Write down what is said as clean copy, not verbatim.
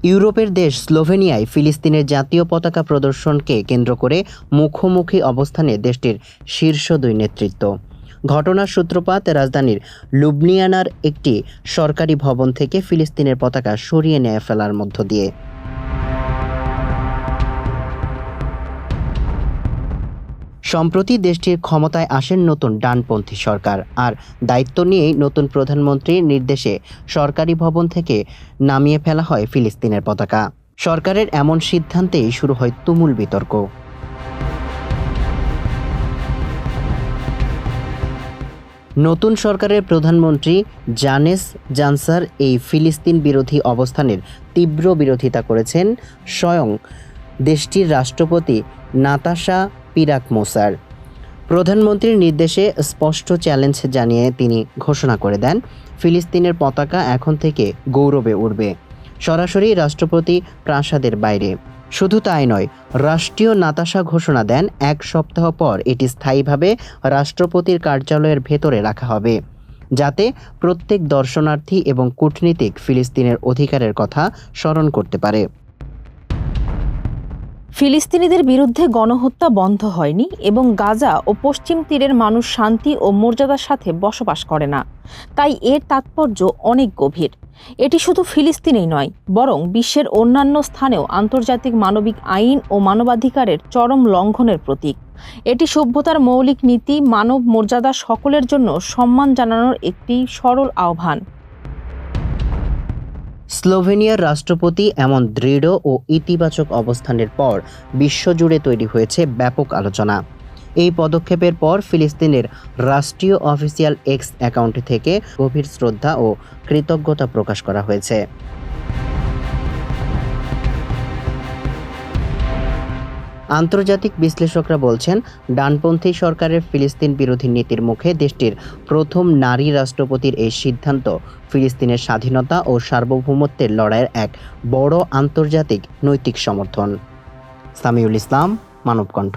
ইউরোপের দেশ স্লোভেনিয়ায় ফিলিস্তিনের জাতীয় পতাকা প্রদর্শনকে কেন্দ্র করে মুখোমুখি অবস্থানে দেশটির শীর্ষ দুই নেতৃত্ব। ঘটনার সূত্রপাত রাজধানীর লুবলিয়ানার একটি সরকারি ভবন থেকে ফিলিস্তিনের পতাকা সরিয়ে নিয়ে ফেলার মধ্য দিয়ে। সম্প্রতি দেশটির ক্ষমতায় আসেন নতুন ডানপন্থী সরকার, আর দায়িত্ব নিয়েই নতুন প্রধানমন্ত্রীর নির্দেশে সরকারি ভবন থেকে নামিয়ে ফেলা হয় ফিলিস্তিনের পতাকা। সরকারের এমন সিদ্ধান্তেই শুরু হয় তুমুল বিতর্ক। নতুন সরকারের প্রধানমন্ত্রী জানেস জানসার এই ফিলিস্তিন বিরোধী অবস্থানের তীব্র বিরোধিতা করেছেন স্বয়ং দেশটির রাষ্ট্রপতি নাতাশা পিরাকমোসার। প্রধানমন্ত্রীর নির্দেশে স্পষ্ট চ্যালেঞ্জ জানিয়ে তিনি ঘোষণা করে দেন, ফিলিস্তিনের পতাকা এখন থেকে গৌরবে উড়বে, সরাসরি রাষ্ট্রপতি প্রাসাদের বাইরে। শুধু তাই নয়, রাষ্ট্রীয় নাতাশা ঘোষণা দেন 1 সপ্তাহ পর এটি স্থায়ীভাবে রাষ্ট্রপতির কার্যালয়ের ভেতরে রাখা হবে, যাতে প্রত্যেক দর্শনার্থী এবং কূটনীতিক ফিলিস্তিনের অধিকারের কথা স্মরণ করতে পারে। ফিলিস্তিনিদের বিরুদ্ধে গণহত্যা বন্ধ হয়নি এবং গাজা ও পশ্চিম তীরের মানুষ শান্তি ও মর্যাদার সাথে বসবাস করে না। তাই এর তাৎপর্য অনেক গভীর। এটি শুধু ফিলিস্তিনেই নয়, বরং বিশ্বের অন্যান্য স্থানেও আন্তর্জাতিক মানবিক আইন ও মানবাধিকারের চরম লঙ্ঘনের প্রতীক। এটি সভ্যতার মৌলিক নীতি, মানব মর্যাদা, সকলের জন্য সম্মান জানানোর একটি সরল আহ্বান। স্লোভেনিয়ার রাষ্ট্রপতি এমন দৃঢ় ও ইতিবাচক অবস্থানের পর বিশ্বজুড়ে তৈরি হয়েছে ব্যাপক আলোচনা। এই পদক্ষেপের পর ফিলিস্তিনের রাষ্ট্রীয় অফিসিয়াল এক্স অ্যাকাউন্ট থেকে গভীর শ্রদ্ধা ও কৃতজ্ঞতা প্রকাশ করা হয়েছে। আন্তর্জাতিক বিশ্লেষকরা বলছেন, ডানপন্থী সরকারের ফিলিস্তিন বিরোধী নীতির মুখে দেশটির প্রথম নারী রাষ্ট্রপতির এই সিদ্ধান্ত ফিলিস্তিনের স্বাধীনতা ও সার্বভৌমত্বের লড়াইয়ের এক বড় আন্তর্জাতিক নৈতিক সমর্থন। সামিউল ইসলাম, মানবকণ্ঠ।